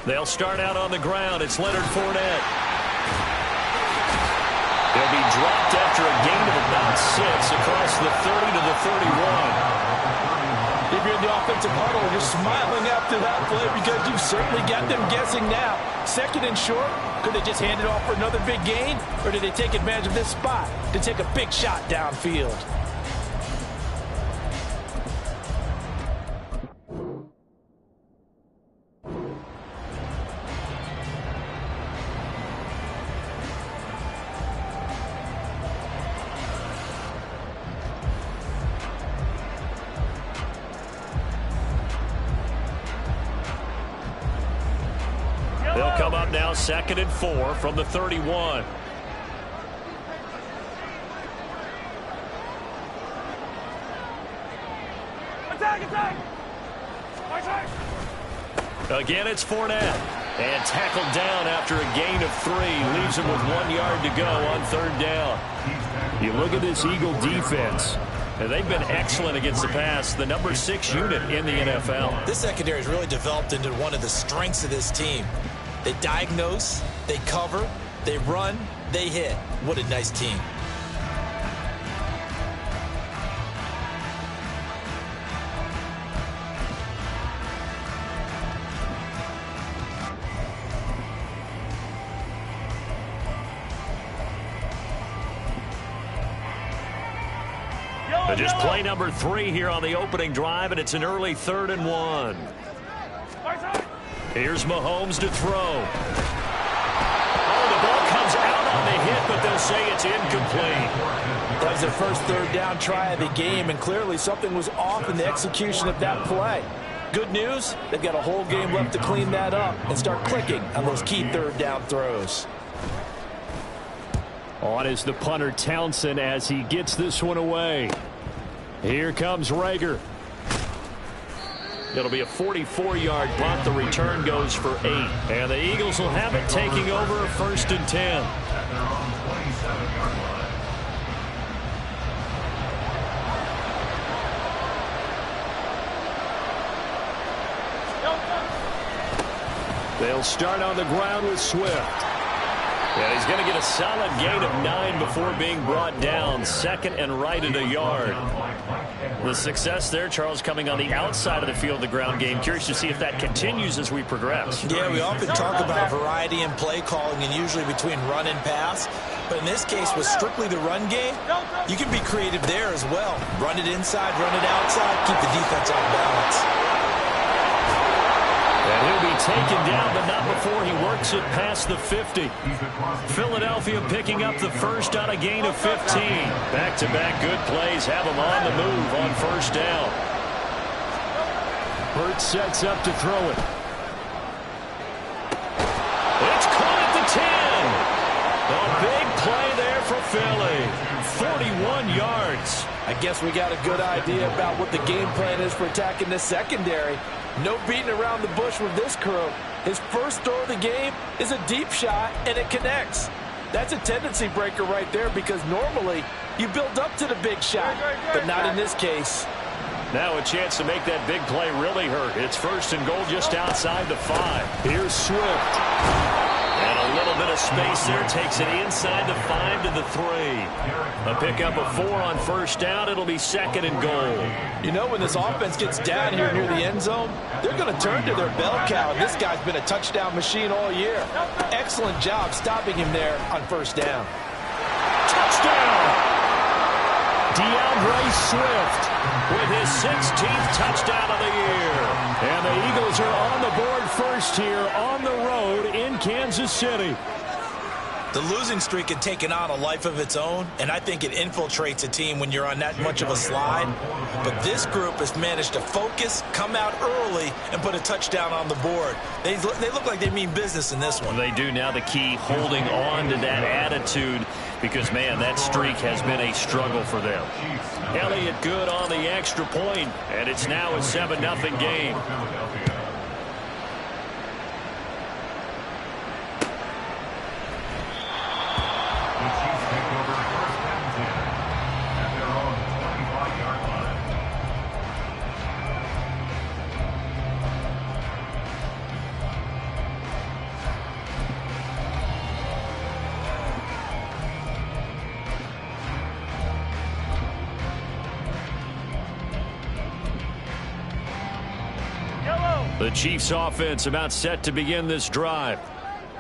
They'll start out on the ground. It's Leonard Fournette. He'll be dropped after a gain of about 6 across the 30 to the 31. If you're in the offensive huddle, you're smiling after that play because you've certainly got them guessing now. Second and short, could they just hand it off for another big gain? Or did they take advantage of this spot to take a big shot downfield? They'll come up now 2nd and 4 from the 31. Again, it's Fournette. And tackled down after a gain of 3. Leaves him with 1 yard to go on 3rd down. You look at this Eagle defense. And they've been excellent against the pass, the number 6 unit in the NFL. This secondary has really developed into one of the strengths of this team. They diagnose, they cover, they run, they hit. What a nice team. Just play number 3 here on the opening drive, and it's an early 3rd and 1. Here's Mahomes to throw. Oh, the ball comes out on the hit, but they'll say it's incomplete. That was their first 3rd down try of the game, and clearly something was off in the execution of that play. Good news, they've got a whole game left to clean that up and start clicking on those key 3rd down throws. On is the punter Townsend as he gets this one away. Here comes Rager. It'll be a 44-yard punt. The return goes for 8. And the Eagles will have it, taking over 1st and 10. They'll start on the ground with Swift. Yeah, he's going to get a solid gain of 9 before being brought down. 2nd and right at a yard. The success there, Charles, coming on the outside of the field, the ground game. Curious to see if that continues as we progress. Yeah, we often talk about variety in play calling and usually between run and pass. But in this case, with strictly the run game, you can be creative there as well. Run it inside, run it outside, keep the defense off balance. And he'll be taken down, but not before he works it past the 50. Philadelphia picking up the first on a gain of 15. Back-to-back good plays have him on the move on 1st down. Burt sets up to throw it. It's caught at the 10. A big play there for Philly. 41 yards. I guess we got a good idea about what the game plan is for attacking this secondary. No beating around the bush with this crew. His first throw of the game is a deep shot, and it connects. That's a tendency breaker right there because normally you build up to the big shot, but not in this case. Now a chance to make that big play really hurt. It's 1st and goal just outside the 5. Here's Swift. And a little bit of space there takes it inside the 5 to the 3. A pickup of 4 on 1st down. It'll be 2nd and goal. You know, when this offense gets down here near the end zone, they're going to turn to their bell cow. This guy's been a touchdown machine all year. Excellent job stopping him there on 1st down. Touchdown! DeAndre Swift with his 16th touchdown of the year. And the Eagles are on the board first here on the road in Kansas City. The losing streak had taken on a life of its own, and I think it infiltrates a team when you're on that much of a slide. But this group has managed to focus, come out early, and put a touchdown on the board. They look like they mean business in this one. They do. Now the key, holding on to that attitude, because, man, that streak has been a struggle for them. Elliott good on the extra point, and it's now a 7-0 game. The Chiefs offense about set to begin this drive.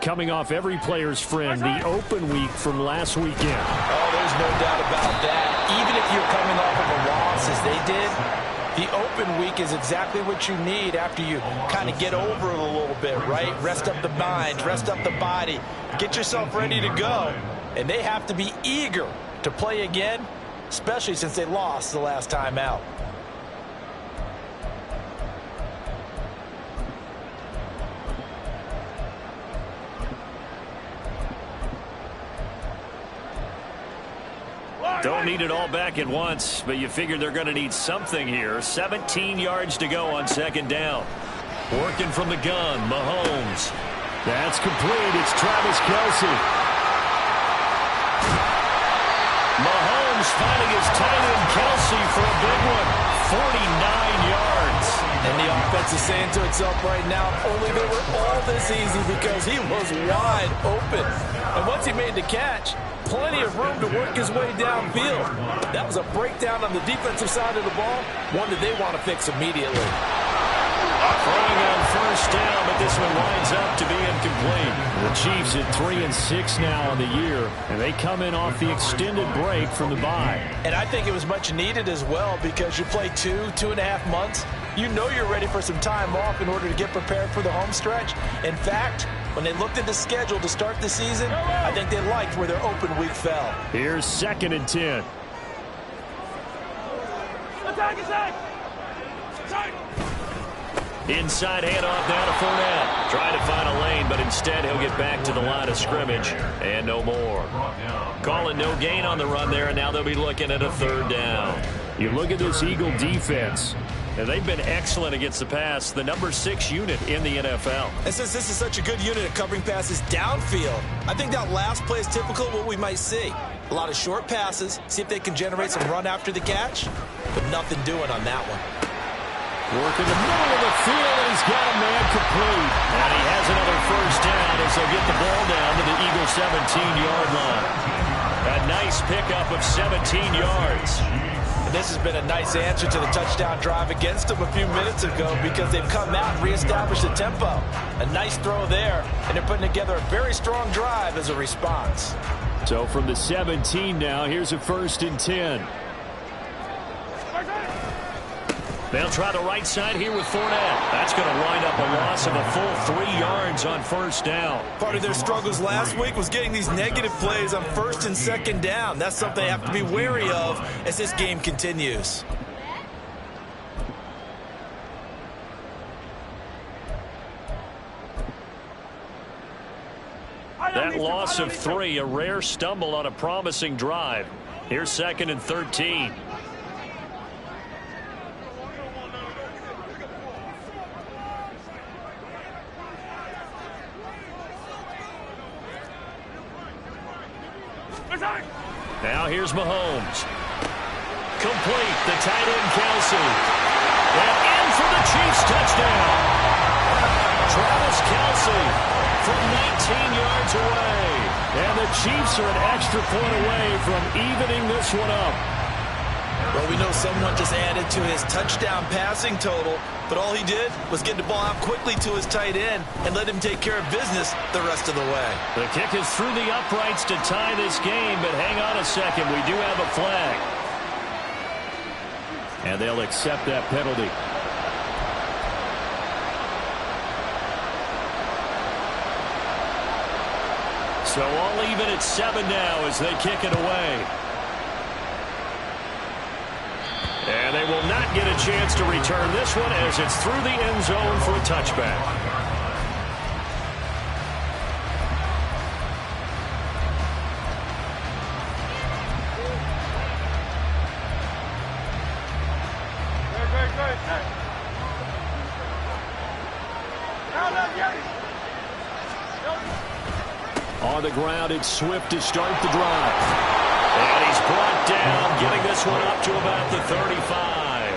Coming off every player's friend, the open week from last weekend. Oh, there's no doubt about that. Even if you're coming off of a loss as they did, the open week is exactly what you need after you kind of get over it a little bit, right? Rest up the mind, rest up the body, get yourself ready to go. And they have to be eager to play again, especially since they lost the last time out. Don't need it all back at once, but you figure they're going to need something here. 17 yards to go on second down. Working from the gun, Mahomes. That's complete. It's Travis Kelce. Mahomes finding his tight end Kelce for a big one. 49 yards. And the offense is saying to itself right now, only they were all this easy because he was wide open. And once he made the catch, plenty of room to work his way downfield. That was a breakdown on the defensive side of the ball, one that they want to fix immediately. Throwing on first down, but this one winds up to be incomplete. The Chiefs at 3-6 now on the year, and they come in off the extended break from the bye. And I think it was much needed as well because you play 2.5 months. You know you're ready for some time off in order to get prepared for the home stretch. In fact, when they looked at the schedule to start the season, I think they liked where their open week fell. Here's 2nd and 10. Inside handoff down to Fournette. Trying to find a lane, but instead he'll get back to the line of scrimmage. And no more. Calling no gain on the run there, and now they'll be looking at a 3rd down. You look at this Eagle defense. And they've been excellent against the pass, the number 6 unit in the NFL. And since this is such a good unit at covering passes downfield, I think that last play is typical of what we might see. A lot of short passes, see if they can generate some run after the catch, but nothing doing on that one. Work in the middle of the field, and he's got a man complete. And he has another 1st down as they'll get the ball down to the Eagle 17-yard line. A nice pickup of 17 yards. And this has been a nice answer to the touchdown drive against them a few minutes ago because they've come out and reestablished the tempo. A nice throw there, and they're putting together a very strong drive as a response. So from the 17 now, here's a 1st and 10. They'll try the right side here with Fournette. That's going to wind up a loss of a full 3 yards on 1st down. Part of their struggles last week was getting these negative plays on 1st and 2nd down. That's something they have to be wary of as this game continues. That loss of 3, a rare stumble on a promising drive. Here's 2nd and 13. Now here's Mahomes. Complete, the tight end Kelce. And in for the Chiefs touchdown. Travis Kelce from 19 yards away. And the Chiefs are an extra point away from evening this one up. Well, we know someone just added to his touchdown passing total, but all he did was get the ball out quickly to his tight end and let him take care of business the rest of the way. The kick is through the uprights to tie this game, but hang on a second. We do have a flag. And they'll accept that penalty. So all even at 7 now as they kick it away. And they will not get a chance to return this one as it's through the end zone for a touchback. On the ground, it's Swift to start the drive. And he's brought down, getting this one up to about the 35.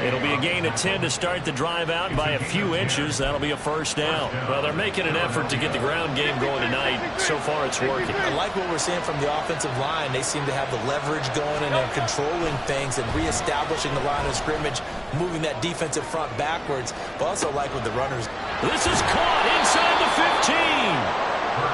It'll be a gain of 10 to start the drive out by a few inches. That'll be a first down. Well, they're making an effort to get the ground game going tonight. So far, it's working. I like what we're seeing from the offensive line. They seem to have the leverage going, and they're controlling things and reestablishing the line of scrimmage, moving that defensive front backwards. But also like with the runners. This is caught inside the 15.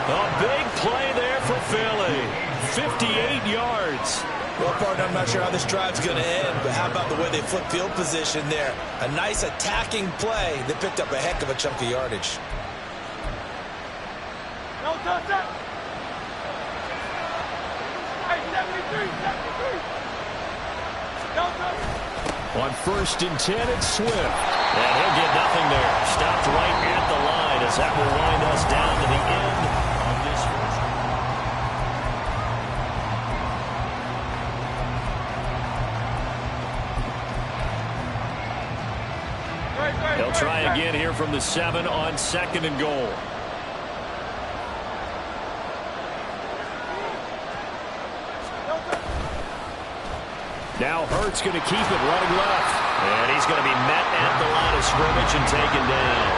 A big play there for Philly. 58 yards. Well, partner, I'm not sure how this drive's going to end, but how about the way they flip field position there? A nice attacking play. They picked up a heck of a chunk of yardage. No touch up. Hey, 73. No touch. On 1st and 10, it's Swift. And he'll get nothing there. Stopped right at the line as that will wind us down to the end of this first. They'll try again here from the 7 on 2nd and goal. Now Hurts going to keep it running left. And he's going to be met at the line of scrimmage and taken down.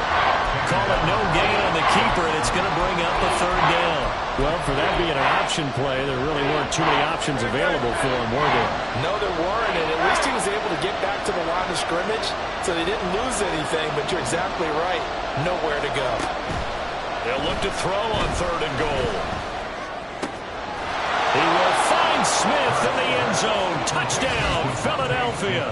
Call it no gain on the keeper, and it's going to bring up the 3rd down. Well, for that being an option play, there really weren't too many options available for him, were there? No, there weren't, and at least he was able to get back to the line of scrimmage, so they didn't lose anything, but you're exactly right. Nowhere to go. They'll look to throw on 3rd and goal. He will find Smith in the end zone. Touchdown, Philadelphia.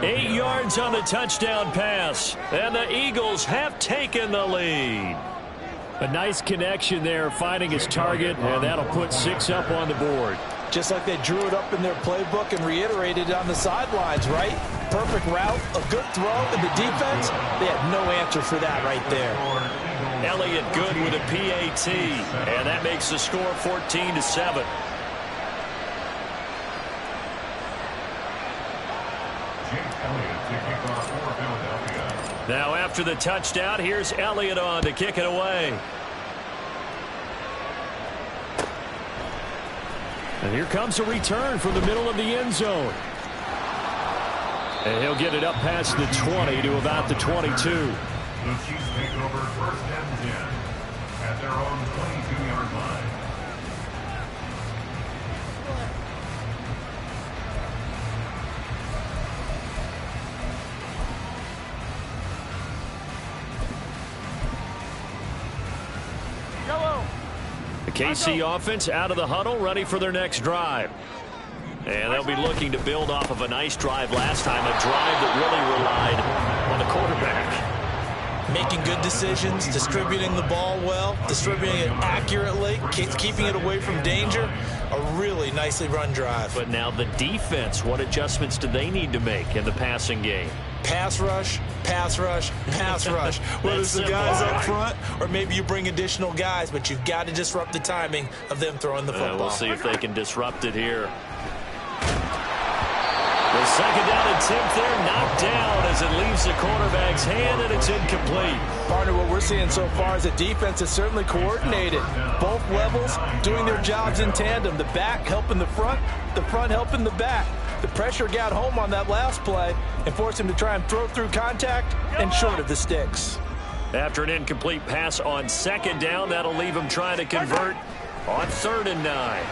8 yards on the touchdown pass, and the Eagles have taken the lead. A nice connection there, finding his target, and that'll put 6 up on the board. Just like they drew it up in their playbook and reiterated it on the sidelines, right? Perfect route, a good throw, and the defense, they had no answer for that right there. Elliott good with a PAT, and that makes the score 14-7. Now after the touchdown, here's Elliott on to kick it away. And here comes a return from the middle of the end zone. And he'll get it up past the 20 to about the 22. The Chiefs take over 1st and 10 at their own 22-yard line. The KC offense out of the huddle, ready for their next drive. And they'll be looking to build off of a nice drive last time, a drive that really relied on the quarterback. Making good decisions, distributing the ball well, distributing it accurately, keeping it away from danger. A really nicely run drive. But now the defense, what adjustments do they need to make in the passing game? Pass rush, pass rush, pass rush. Whether it's the guys up front or maybe you bring additional guys, but you've got to disrupt the timing of them throwing the football. We'll see if they can disrupt it here. The 2nd down attempt there knocked down as it leaves the quarterback's hand, and it's incomplete. Partner, what we're seeing so far is the defense is certainly coordinated. Both levels doing their jobs in tandem. The back helping the front helping the back. The pressure got home on that last play and forced him to try and throw through contact and short of the sticks. After an incomplete pass on 2nd down, that'll leave him trying to convert on 3rd and 9.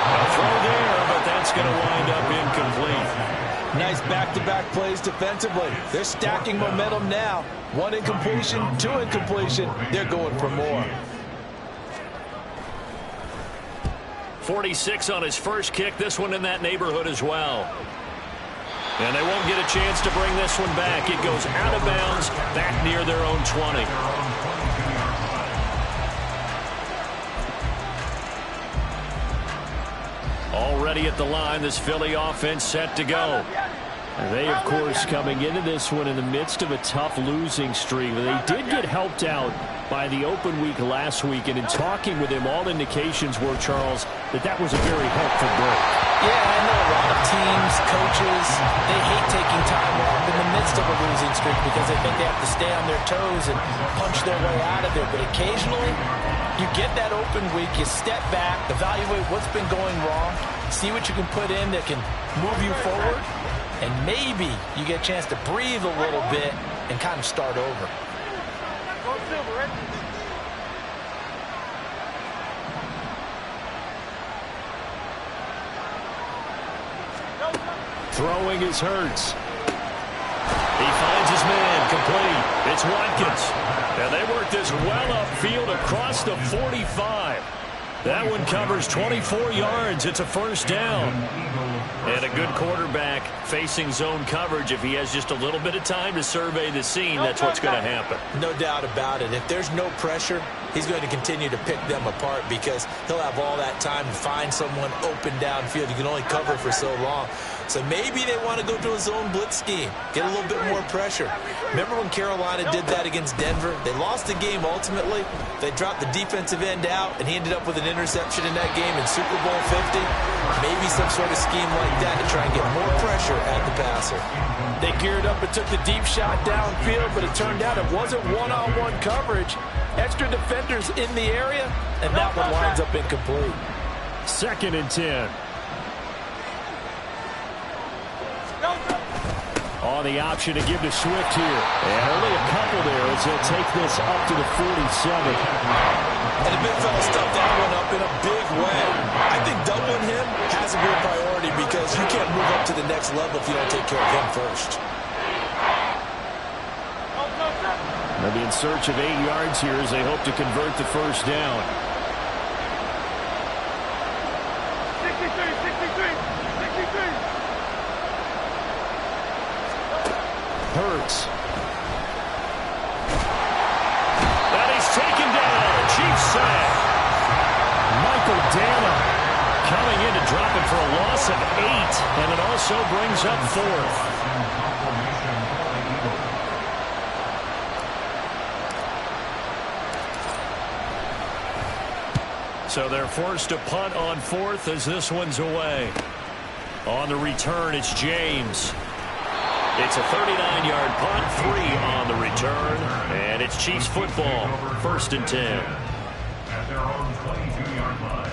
A throw there, but that's going to wind up incomplete. Nice back-to-back plays defensively. They're stacking momentum now. 1 incompletion, 2 incompletion. They're going for more. 46 on his first kick. This one in that neighborhood as well. And they won't get a chance to bring this one back. It goes out of bounds back near their own 20. Already at the line, this Philly offense set to go. And they, of course, coming into this one in the midst of a tough losing streak. They did get helped out by the open week last week, and in talking with him, all indications were, Charles, that was a very helpful break. Yeah, I know a lot of teams, coaches, they hate taking time off in the midst of a losing streak because they think they have to stay on their toes and punch their way out of it. But occasionally, You get that open week, you step back, evaluate what's been going wrong, see what you can put in that can move you forward, and maybe you get a chance to breathe a little bit and kind of start over. Throwing is Hurts. He finds his man, complete. It's Watkins. And they work this well upfield across the 45. That one covers 24 yards. It's a first down. And a good quarterback facing zone coverage. If he has just a little bit of time to survey the scene, that's what's going to happen. No doubt about it. If there's no pressure, he's going to continue to pick them apart because he'll have all that time to find someone open downfield. You can only cover for so long. So maybe they want to go to a zone blitz scheme, get a little bit more pressure. Remember when Carolina did that against Denver? They lost the game ultimately. They dropped the defensive end out, and he ended up with an interception in that game in Super Bowl 50. Maybe some sort of scheme like that to try and get more pressure at the passer. They geared up and took the deep shot downfield, but it turned out it wasn't one-on-one coverage. Extra defenders in the area, and that one winds up incomplete. 2nd and 10. On the option to give to Swift here. And only a couple there as they'll take this up to the 47. And the big fella stuffed that one up in a big way. I think doubling him has to be a priority because you can't move up to the next level if you don't take care of him first. They'll be in search of 8 yards here as they hope to convert the first down. 63. Hurts. And he's taken down. Chiefs sack. Michael Dana coming in to drop it for a loss of 8. And it also brings up 4th. So they're forced to punt on 4th as this one's away. On the return, it's James. It's a 39-yard punt, 3 on the return, and it's Chiefs football, 1st and 10. At their own 22-yard line.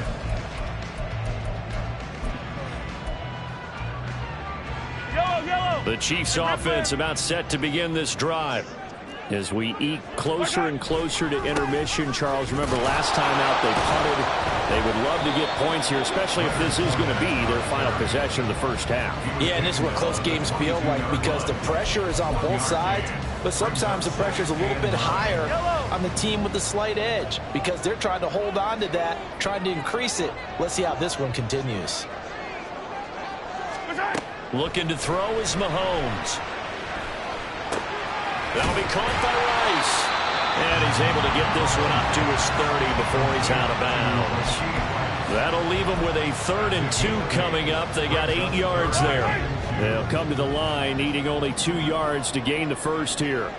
Yellow. The Chiefs offense about set to begin this drive. As we eke closer and closer to intermission, Charles, remember last time out they punted. They would love to get points here, especially if this is going to be their final possession of the first half. Yeah, and this is what close games feel like because the pressure is on both sides, but sometimes the pressure is a little bit higher on the team with the slight edge because they're trying to hold on to that, trying to increase it. Let's see how this one continues. Looking to throw is Mahomes. That'll be caught by Rice. And he's able to get this one up to his 30 before he's out of bounds. That'll leave him with a 3rd and 2 coming up. They got 8 yards there. They'll come to the line, needing only 2 yards to gain the first here.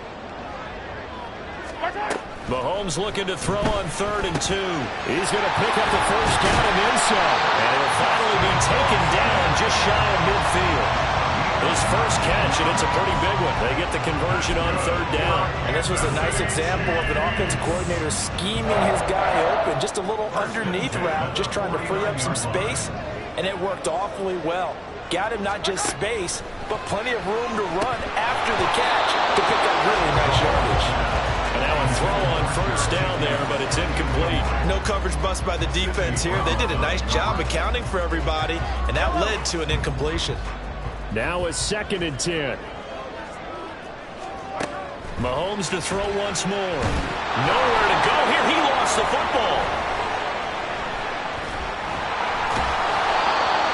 Mahomes looking to throw on 3rd and 2. He's going to pick up the first down and then some. And it'll finally be taken down just shy of midfield. His first catch, and it's a pretty big one. They get the conversion on 3rd down. And this was a nice example of an offensive coordinator scheming his guy open. Just a little underneath route, just trying to free up some space, and it worked awfully well. Got him not just space, but plenty of room to run after the catch to pick up really nice yardage. And now a throw on 1st down there, but it's incomplete. No coverage bust by the defense here. They did a nice job accounting for everybody, and that led to an incompletion. Now a 2nd and 10. Mahomes to throw once more. Nowhere to go here. He lost the football.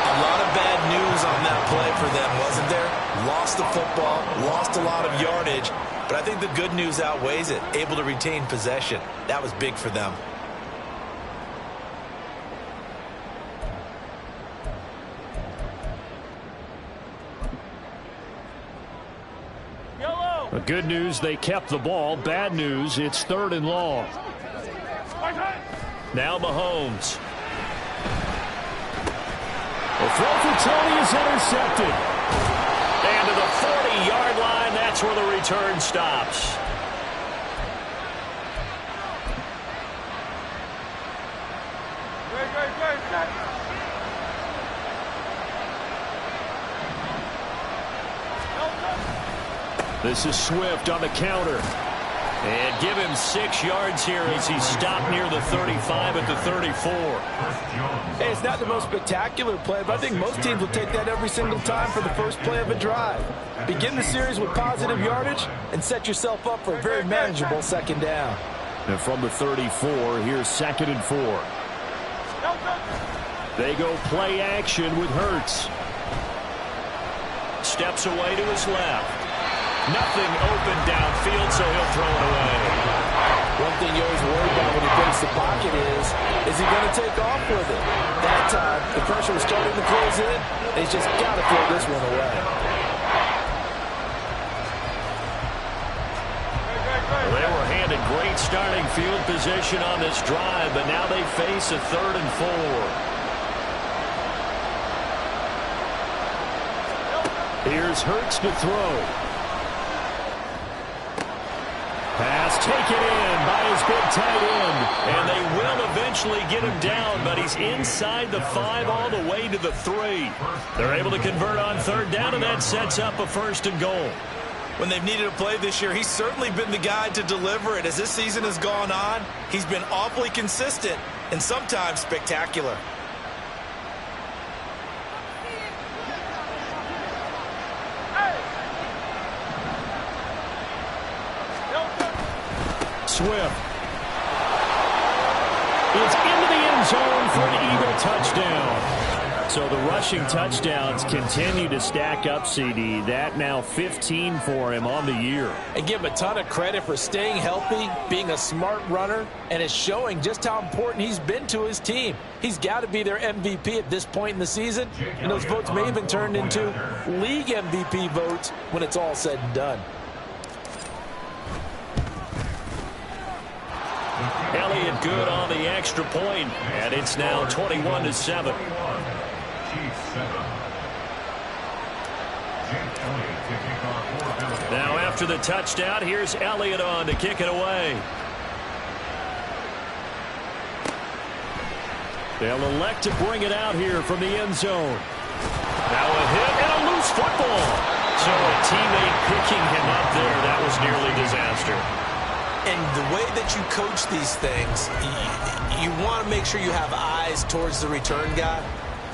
A lot of bad news on that play for them, wasn't there? Lost the football, lost a lot of yardage, but I think the good news outweighs it. Able to retain possession. That was big for them. Good news, they kept the ball. Bad news, it's 3rd and long. Now Mahomes. The throw for Tony is intercepted. And to the 40-yard line, that's where the return stops. This is Swift on the counter. And give him 6 yards here as he stopped near the 35 at the 34. Hey, it's not the most spectacular play, but I think most teams will take that every single time for the first play of a drive. Begin the series with positive yardage and set yourself up for a very manageable second down. And from the 34, here's 2nd and 4. They go play action with Hurts. Steps away to his left. Nothing open downfield, so he'll throw it away. One thing you always worry about when he breaks the pocket is he going to take off with it? That time, the pressure was starting to close in, and he's just got to throw this one away. Well, they were handed great starting field position on this drive, but now they face a 3rd and 4. Here's Hurts to throw. Pass taken in by his big tight end. And they will eventually get him down, but he's inside the 5 all the way to the 3. They're able to convert on 3rd down, and that sets up a 1st and goal. When they've needed a play this year, he's certainly been the guy to deliver it. As this season has gone on, he's been awfully consistent and sometimes spectacular. Swift. It's into the end zone for an Eagle touchdown. So the rushing touchdowns continue to stack up, CD. That now 15 for him on the year. And give him a ton of credit for staying healthy, being a smart runner, and it's showing just how important he's been to his team. He's got to be their MVP at this point in the season, and those votes may even turn into league MVP votes when it's all said and done. Elliott good on the extra point, and it's now 21-7. Now after the touchdown, here's Elliott on to kick it away. They'll elect to bring it out here from the end zone. Now a hit and a loose football. So a teammate picking him up there, that was nearly disaster. And the way that you coach these things, you want to make sure you have eyes towards the return guy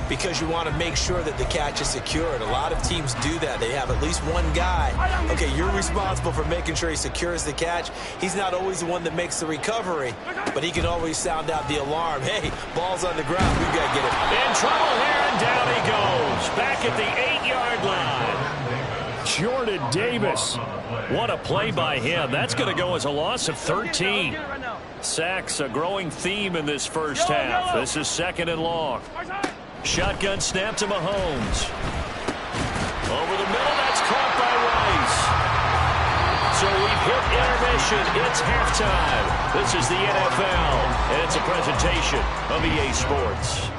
because you want to make sure that the catch is secured. A lot of teams do that. They have at least one guy. Okay, you're responsible for making sure he secures the catch. He's not always the one that makes the recovery, but he can always sound out the alarm. Hey, ball's on the ground. We've got to get it. In trouble here, and down he goes. Back at the 8-yard line. Jordan Davis. What a play by him. That's going to go as a loss of 13. Sacks, a growing theme in this first half. This is 2nd and long. Shotgun snap to Mahomes. Over the middle, that's caught by Rice. So we've hit intermission. It's halftime. This is the NFL, and it's a presentation of EA Sports.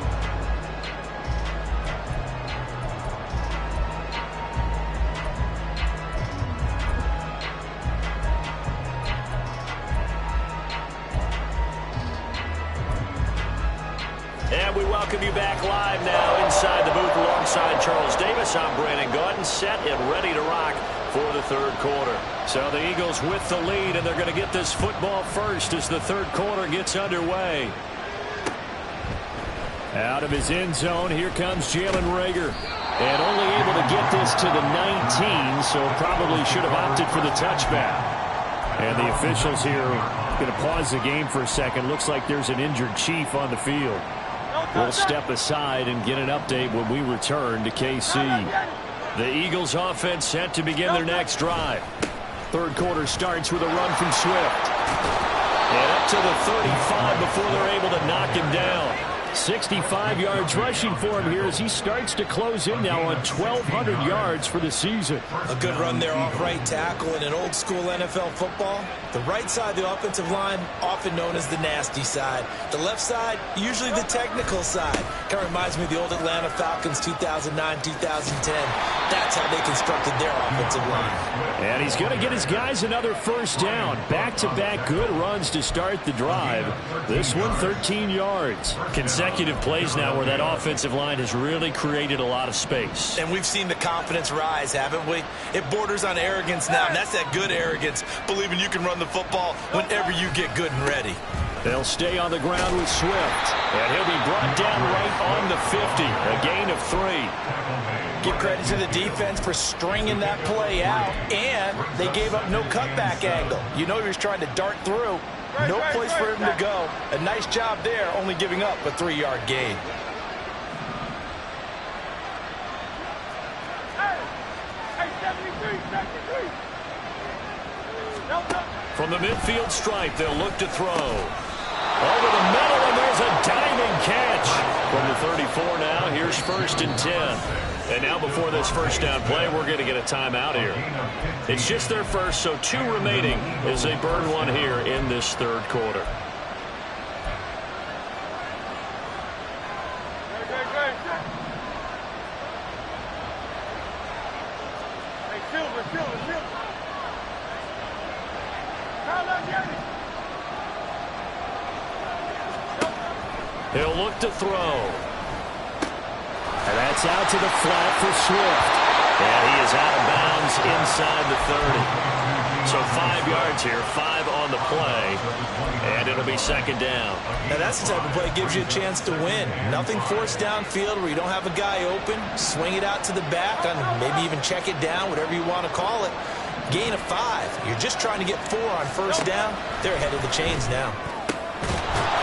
And we welcome you back live now inside the booth alongside Charles Davis. I'm Brandon Gaudin, set and ready to rock for the 3rd quarter. So the Eagles with the lead, and they're going to get this football first as the 3rd quarter gets underway. Out of his end zone, here comes Jalen Reagor. And only able to get this to the 19, so probably should have opted for the touchback. And the officials here going to pause the game for a second. Looks like there's an injured Chief on the field. We'll step aside and get an update when we return to KC. The Eagles offense set to begin their next drive. 3rd quarter starts with a run from Swift. And up to the 35 before they're able to knock him down. 65 yards rushing for him here as he starts to close in now on 1,200 yards for the season. A good run there off right tackle in an old school NFL football. The right side of the offensive line, often known as the nasty side. The left side, usually the technical side. Kind of reminds me of the old Atlanta Falcons 2009-2010. That's how they constructed their offensive line. And he's going to get his guys another 1st down. Back-to-back good runs to start the drive. This one 13 yards. consecutive plays now where that offensive line has really created a lot of space. And we've seen the confidence rise, haven't we? It borders on arrogance now, and that's that good arrogance, believing you can run the football whenever you get good and ready. They'll stay on the ground with Swift. And he'll be brought down right on the 50. A gain of 3. Give credit to the defense for stringing that play out, and they gave up no cutback angle. You know he was trying to dart through. No place for him to go. A nice job there, only giving up a 3-yard gain. From the midfield stripe, they'll look to throw. Over the middle, and there's a diving catch. From the 34 now, here's 1st and 10. And now before this first down play, we're going to get a timeout here. It's just their first, so 2 remaining as they burn one here in this third quarter. He'll look to throw. And that's out to the flat for Swift. And he is out of bounds inside the 30. So 5 yards here, 5 on the play. And it'll be 2nd down. Now that's the type of play that gives you a chance to win. Nothing forced downfield where you don't have a guy open. Swing it out to the back, and maybe even check it down, whatever you want to call it. Gain of 5. You're just trying to get 4 on 1st down. They're ahead of the chains now.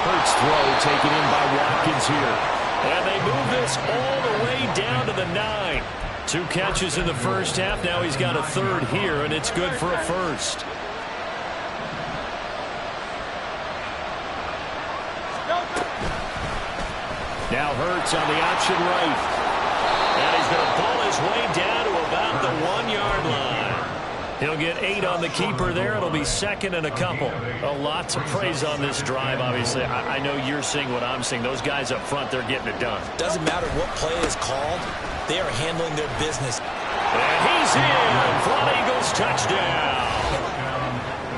Hurts throw taken in by Watkins here. And they move this all the way down to the 9. 2 catches in the first half. Now he's got a 3rd here, and it's good for a 1st. Now Hurts on the option right. And he's going to pull his way down to about the 1-yard line. He'll get 8 on the keeper there. It'll be 2nd and a couple. A lot to praise on this drive, obviously. I know you're seeing what I'm seeing. Those guys up front, they're getting it done. Doesn't matter what play is called. They are handling their business. And he's in for an Eagles touchdown.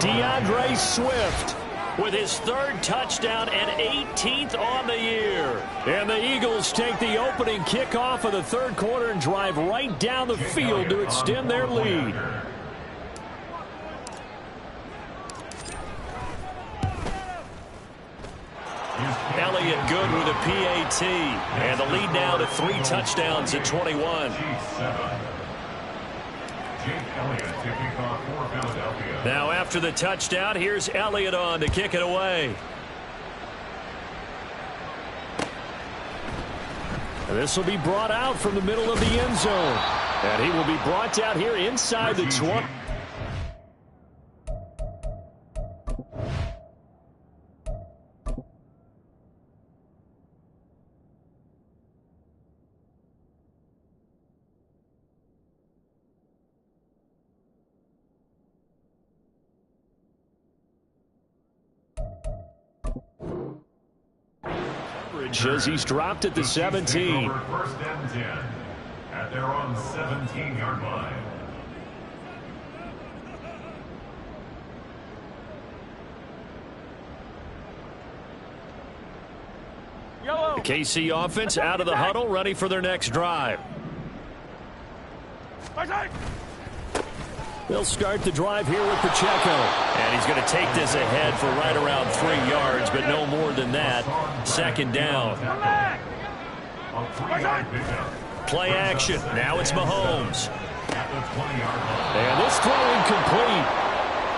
DeAndre Swift with his 3rd touchdown and 18th on the year. And the Eagles take the opening kickoff of the 3rd quarter and drive right down the field to extend their lead. Elliott good with a PAT. And the lead now to 3 touchdowns at 21. Now after the touchdown, here's Elliott on to kick it away. And this will be brought out from the middle of the end zone. And he will be brought down here inside the 20. As he's dropped at the 17. 1st and 10 at their own 17-yard line. The KC offense out of the huddle, ready for their next drive. They'll start the drive here with Pacheco. And he's going to take this ahead for right around 3 yards, but no more than that. 2nd down. Play action. Now it's Mahomes. And this throw incomplete.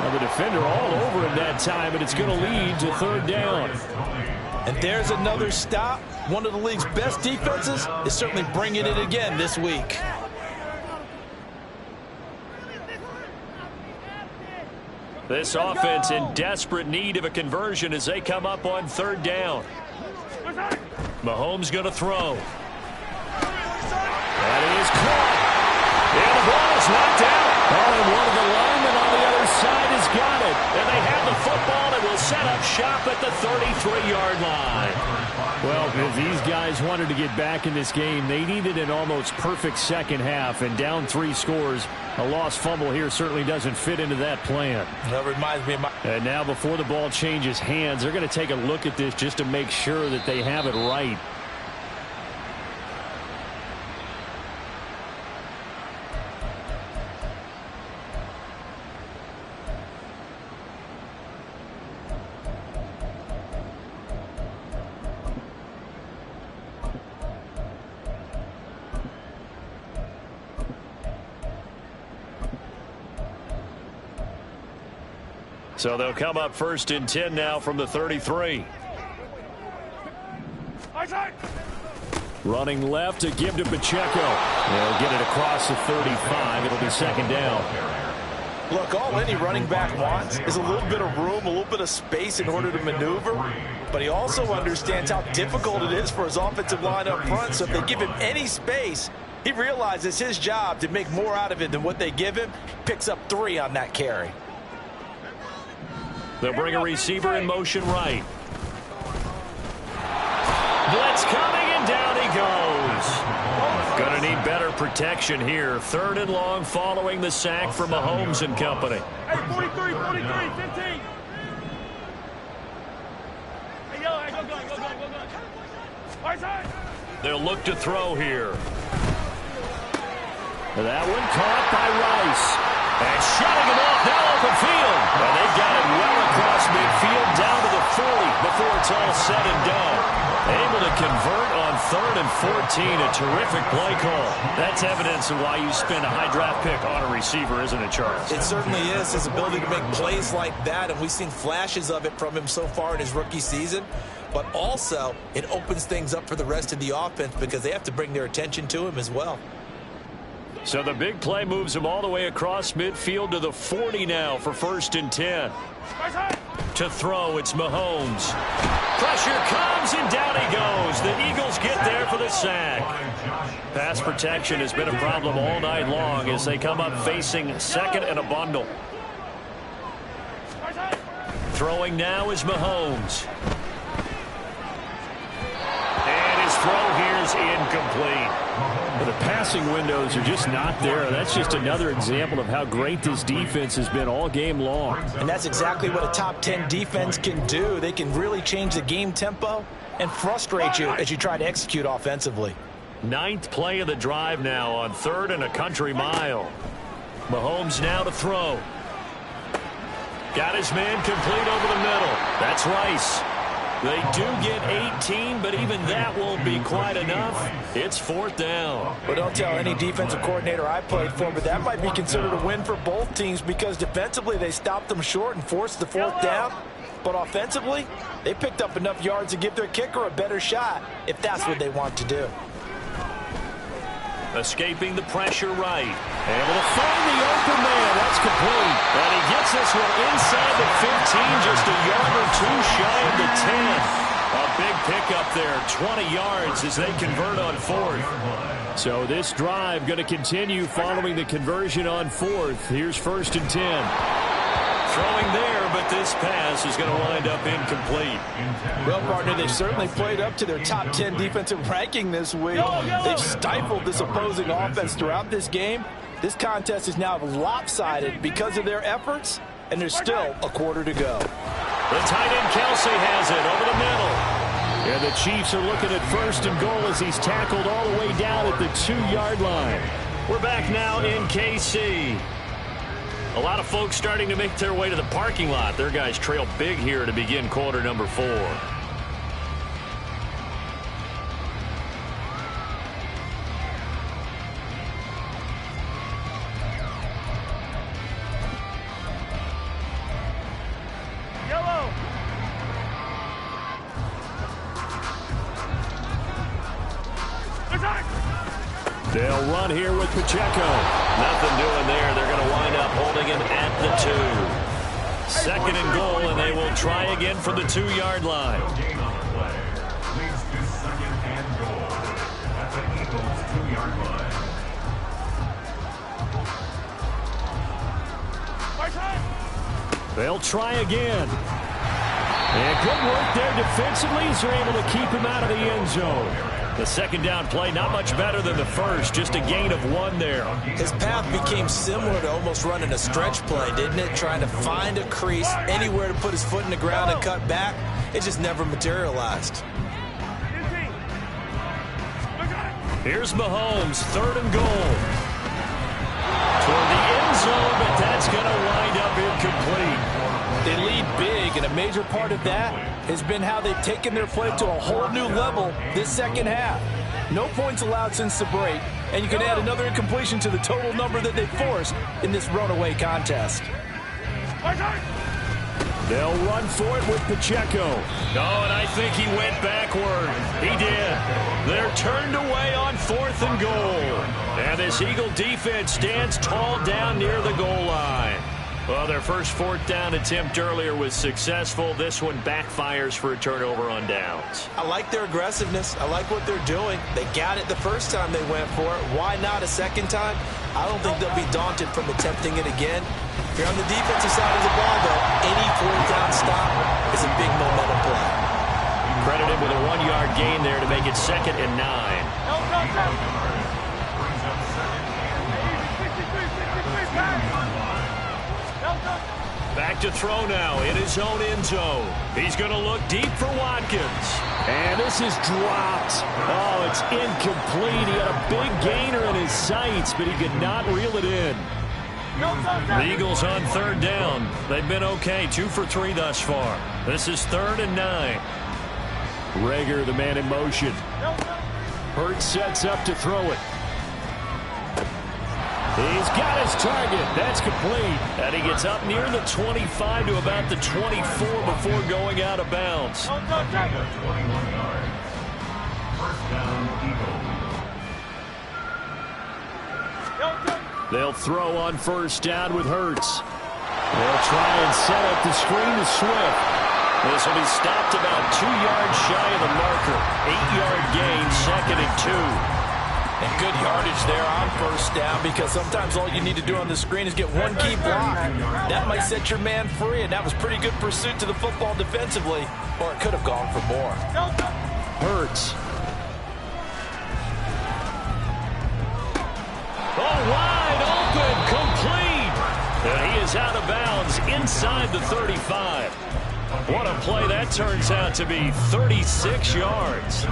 Now the defender all over him that time, and it's going to lead to 3rd down. And there's another stop. One of the league's best defenses is certainly bringing it again this week. This offense in desperate need of a conversion as they come up on 3rd down. Mahomes going to throw. That is caught. And the ball is knocked out. Oh, and one of the linemen on the other side is got it. And they have the football and will set up shop at the 33-yard line. Well, if these guys wanted to get back in this game, they needed an almost perfect second half, and down 3 scores. A lost fumble here certainly doesn't fit into that plan. That reminds me of my... And now before the ball changes hands, they're going to take a look at this just to make sure that they have it right. So they'll come up 1st and 10 now from the 33. Running left to give to Pacheco. They'll get it across the 35. It'll be 2nd down. Look, all any running back wants is a little bit of room, a little bit of space in order to maneuver. But he also understands how difficult it is for his offensive line up front. So if they give him any space, he realizes his job to make more out of it than what they give him. Picks up 3 on that carry. They'll bring a receiver in motion right. Blitz coming, and down he goes. Going to need better protection here. 3rd and long following the sack from Mahomes and company. Hey, 43, 15. Hey, yo, go. Right side. They'll look to throw here. That one caught by Rice. And shutting him off now open field. And they've got it well across midfield down to the 40 before it's all said and done. Able to convert on 3rd and 14. A terrific play call. That's evidence of why you spend a high draft pick on a receiver, isn't it, Charles? It certainly is. His ability to make plays like that, and we've seen flashes of it from him so far in his rookie season. But also, it opens things up for the rest of the offense because they have to bring their attention to him as well. So the big play moves him all the way across midfield to the 40 now for 1st and 10. To throw, it's Mahomes. Pressure comes, and down he goes. The Eagles get there for the sack. Pass protection has been a problem all night long as they come up facing 2nd and a bundle. Throwing now is Mahomes. And his throw here is incomplete. Well, the passing windows are just not there. That's just another example of how great this defense has been all game long. And that's exactly what a top 10 defense can do. They can really change the game tempo and frustrate you as you try to execute offensively. 9th play of the drive now on 3rd and a country mile. Mahomes now to throw. Got his man complete over the middle. That's Rice. They do get 18, but even that won't be quite enough. It's 4th down. Well, don't tell any defensive coordinator I played for, but that might be considered a win for both teams because defensively they stopped them short and forced the 4th down. But offensively, they picked up enough yards to give their kicker a better shot if that's what they want to do. Escaping the pressure right. Able to find the open man. That's complete. And he gets this one inside the 15, just a yard or 2 shy of the 10. A big pickup there, 20 yards as they convert on 4th. So this drive going to continue following the conversion on 4th. Here's 1st and 10. Throwing there, but this pass is going to wind up incomplete. Well, partner, they've certainly played up to their top 10 defensive ranking this week. They've stifled this opposing offense throughout this game. This contest is now lopsided because of their efforts, and there's still a quarter to go. The tight end Kelsey has it over the middle. And the Chiefs are looking at 1st and goal as he's tackled all the way down at the 2-yard line. We're back now in KC. A lot of folks starting to make their way to the parking lot. Their guys trail big here to begin quarter number 4. Yellow. They'll run here with Pacheco. Nothing doing there. They're going to wind up holding him at the 2. 2nd and goal, and they will try again from the 2-yard line. Game on play. Leads to 2nd and goal at the Eagles' 2-yard line. They'll try again. And good work there defensively as they're able to keep him out of the end zone. The second down play, not much better than the first, just a gain of 1 there. His path became similar to almost running a stretch play, didn't it? Trying to find a crease, anywhere to put his foot in the ground and cut back. It just never materialized. Here's Mahomes, 3rd and goal. Toward the end zone, but that's going to wind up incomplete. They lead big, and a major part of that has been how they've taken their play to a whole new level this second half. No points allowed since the break, and you can add another incompletion to the total number that they forced in this runaway contest. They'll run for it with Pacheco. Oh, and I think he went backward. He did. They're turned away on 4th and goal. And this Eagle defense stands tall down near the goal line. Well, their first 4th down attempt earlier was successful. This one backfires for a turnover on downs. I like their aggressiveness. I like what they're doing. They got it the first time they went for it. Why not a second time? I don't think they'll be daunted from attempting it again. If you're on the defensive side of the ball, though, any 4th down stop is a big momentum play. Credited with a 1-yard gain there to make it 2nd and 9. Back to throw now in his own end zone. He's going to look deep for Watkins. And this is dropped. Oh, it's incomplete. He had a big gainer in his sights, but he could not reel it in. The Eagles on 3rd down. They've been okay, 2 for 3 thus far. This is 3rd and 9. Rager, the man in motion. Hurts sets up to throw it. He's got his target. That's complete. And he gets up near the 25 to about the 24 before going out of bounds. They'll throw on 1st down with Hurts. They'll try and set up the screen to Swift. This will be stopped about 2 yards shy of the marker. 8-yard gain, 2nd and 2. And good yardage there on 1st down, because sometimes all you need to do on the screen is get one key block. That might set your man free, and that was pretty good pursuit to the football defensively, or it could have gone for more. Hurts. Oh, wide open, complete. And he is out of bounds inside the 35. What a play that turns out to be, 36 yards.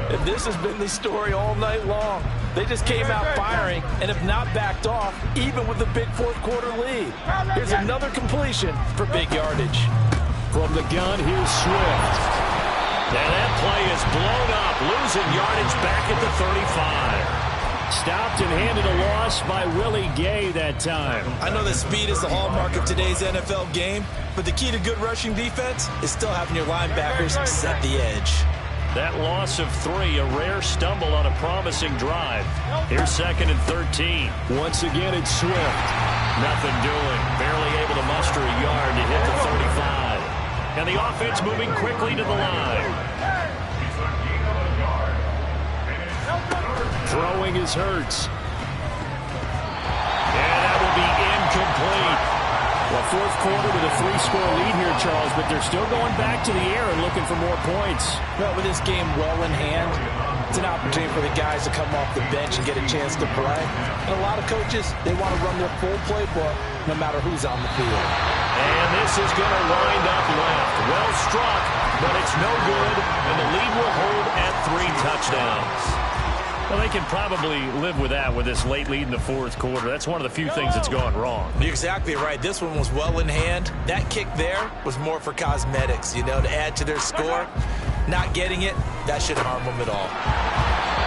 And this has been the story all night long. They just came out firing and have not backed off, even with the big 4th quarter lead. Here's another completion for big yardage. From the gun, here's Swift. And that play is blown up, losing yardage back at the 35. Stopped and handed a loss by Willie Gay that time. I know that speed is the hallmark of today's NFL game, but the key to good rushing defense is still having your linebackers set the edge. That loss of 3, a rare stumble on a promising drive. Here's 2nd and 13. Once again, it's Swift. Nothing doing. Barely able to muster a yard to hit the 35. And the offense moving quickly to the line. Throwing is Hurts. And that will be incomplete. Well, 4th quarter with a 3-score lead here, Charles, but they're still going back to the air and looking for more points. Well, with this game well in hand, it's an opportunity for the guys to come off the bench and get a chance to play. And a lot of coaches, they want to run their full playbook no matter who's on the field. And this is going to wind up left. Well struck, but it's no good, and the lead will hold at 3 touchdowns. Well, they can probably live with that with this late lead in the 4th quarter. That's one of the few things that's gone wrong. You're exactly right. This one was well in hand. That kick there was more for cosmetics, you know, to add to their score. Not getting it, that shouldn't harm them at all.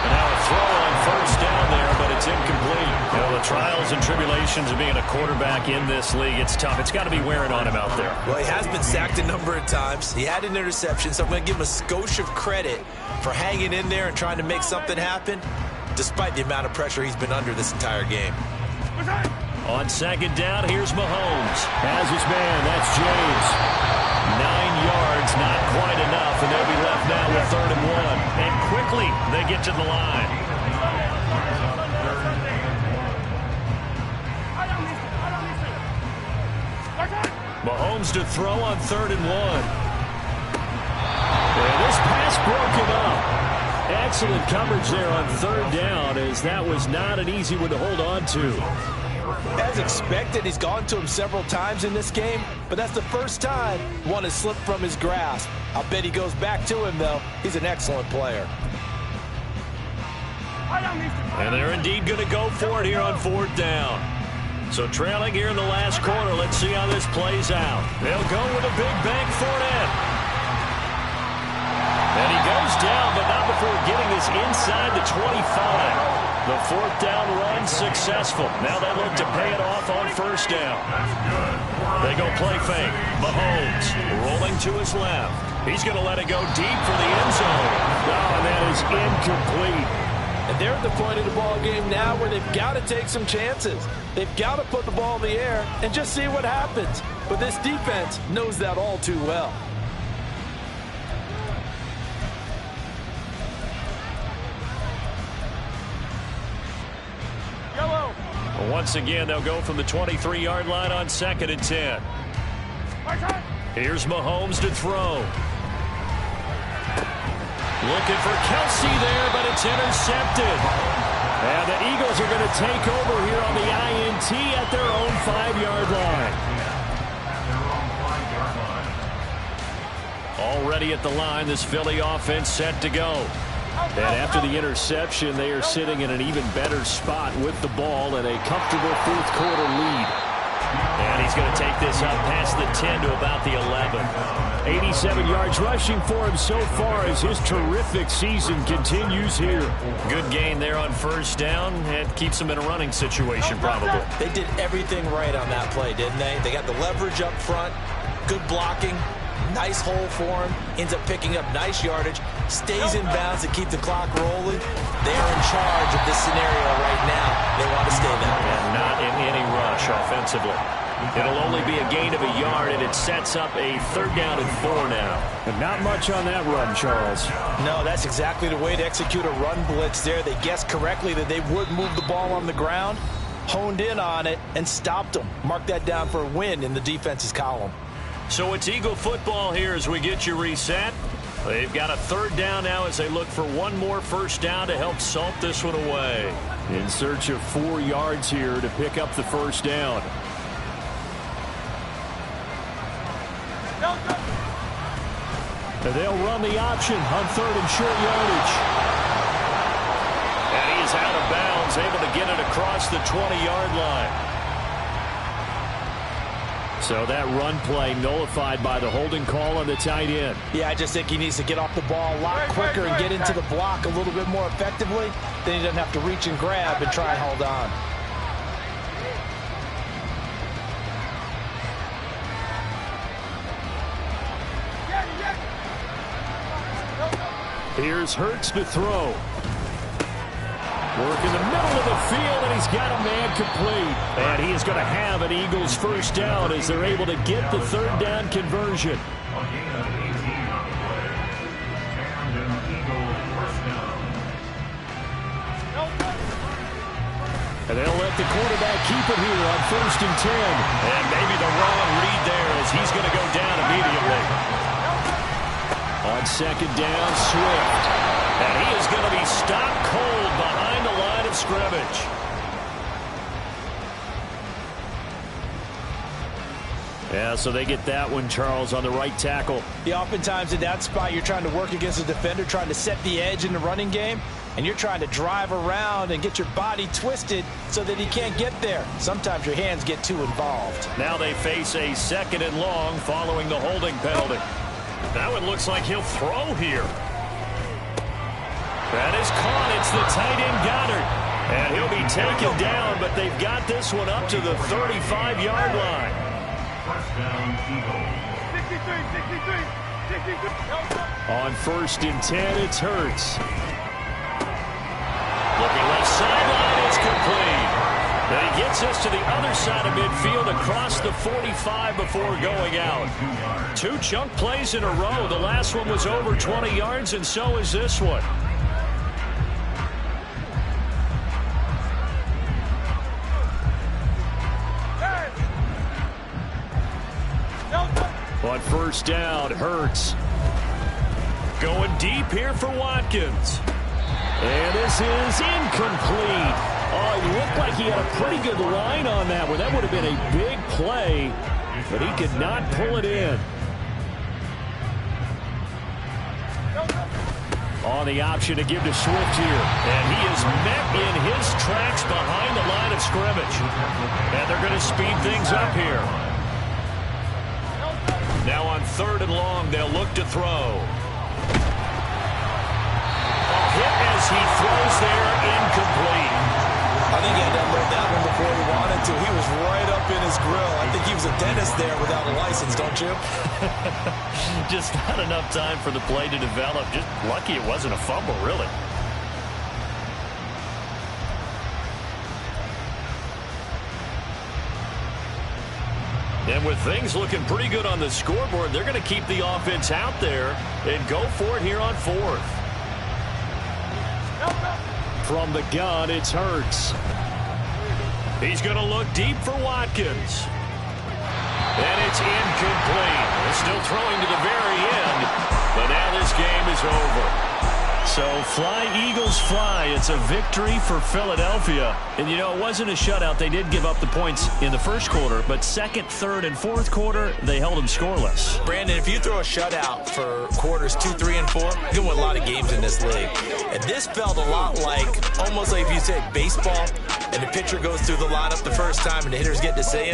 And now a throw on 1st down there, but it's incomplete. You know, the trials and tribulations of being a quarterback in this league, it's tough. It's got to be wearing on him out there. Well, he has been sacked a number of times. He had an interception, so I'm going to give him a skosh of credit for hanging in there and trying to make something happen, despite the amount of pressure he's been under this entire game. On 2nd down, here's Mahomes. Has his man, that's James. 9 yards, not quite enough, and they'll be left now with 3rd and 1. And quickly, they get to the line. Mahomes to throw on 3rd and 1. And this pass broken up. Excellent coverage there on 3rd down, as that was not an easy one to hold on to. As expected, he's gone to him several times in this game, but that's the first time one has slipped from his grasp. I'll bet he goes back to him, though. He's an excellent player. And they're indeed going to go for it here on 4th down. So trailing here in the last quarter, let's see how this plays out. They'll go with a big bank Fournette. And he goes down, but not before getting this inside the 25. The 4th down run successful. Now they look to pay it off on 1st down. They go play fake. Mahomes rolling to his left. He's going to let it go deep for the end zone. Oh, and that is incomplete. And they're at the point of the ball game now where they've got to take some chances. They've got to put the ball in the air and just see what happens. But this defense knows that all too well. Once again, they'll go from the 23-yard line on 2nd and 10. Here's Mahomes to throw. Looking for Kelsey there, but it's intercepted. And the Eagles are going to take over here on the INT at their own 5-yard line. Already at the line, this Philly offense set to go. And after the interception, they are sitting in an even better spot with the ball and a comfortable 4th quarter lead. And he's going to take this up past the 10 to about the 11. 87 yards rushing for him so far as his terrific season continues here. Good gain there on 1st down. It keeps him in a running situation probably. They did everything right on that play, didn't they? They got the leverage up front, good blocking, nice hole for him, ends up picking up nice yardage, stays in bounds to keep the clock rolling. They are in charge of this scenario right now. They want to stay that way. And not in any rush offensively. It'll only be a gain of a yard, and it sets up a 3rd down and 4 now. And not much on that run, Charles. No, that's exactly the way to execute a run blitz there. They guessed correctly that they would move the ball on the ground, honed in on it, and stopped them. Mark that down for a win in the defense's column. So it's Eagle football here as we get you reset. They've got a 3rd down now as they look for one more 1st down to help salt this one away. In search of 4 yards here to pick up the 1st down. And they'll run the option on 3rd and short yardage. And he is out of bounds, able to get it across the 20-yard line. So that run play nullified by the holding call on the tight end. Yeah, I just think he needs to get off the ball a lot quicker and get into the block a little bit more effectively. Then he doesn't have to reach and grab and try and hold on. Here's Hurts to throw. Work in the middle of the field, and he's got a man complete. And he is going to have an Eagles 1st down as they're able to get the 3rd down conversion. And they'll let the quarterback keep it here on 1st and 10. And maybe the wrong read there as he's going to go down immediately. On 2nd down, Swift. And he is going to be stopped cold behind the line of scrimmage. Yeah, so they get that one, Charles, on the right tackle. Yeah, oftentimes in that spot, you're trying to work against a defender, trying to set the edge in the running game, and you're trying to drive around and get your body twisted so that he can't get there. Sometimes your hands get too involved. Now they face a 2nd and long following the holding penalty. That one looks like he'll throw here. That is caught. It's the tight end Goddard. And he'll be taken down, but they've got this one up to the 35-yard line. 63. On 1st and 10, it's Hurts. Looking left sideline, it's complete. And he gets us to the other side of midfield across the 45 before going out. 2 chunk plays in a row. The last one was over 20 yards, and so is this one. On first down, Hurts. Going deep here for Watkins. And this is incomplete. Oh, he looked like he had a pretty good line on that one. That would have been a big play, but he could not pull it in. On the option to give to Swift here. And he is met in his tracks behind the line of scrimmage. And they're going to speed things up here. Now on 3rd and long, they'll look to throw. Hit as he throws there, incomplete. I think he had to unload that one before he wanted to. He was right up in his grill. I think he was a dentist there without a license, don't you? Just not enough time for the play to develop. Just lucky it wasn't a fumble, really. And with things looking pretty good on the scoreboard, they're going to keep the offense out there and go for it here on 4th. From the gun, it's Hurts. He's going to look deep for Watkins. And it's incomplete. They're still throwing to the very end, but now this game is over. So fly, Eagles, fly. It's a victory for Philadelphia. And, you know, it wasn't a shutout. They did give up the points in the first quarter, but 2nd, 3rd, and 4th quarter, they held them scoreless. Brandon, if you throw a shutout for quarters 2, 3, and 4, you win a lot of games in this league. And this felt a lot like, almost like if you said baseball, and the pitcher goes through the lineup the first time and the hitters get to see him.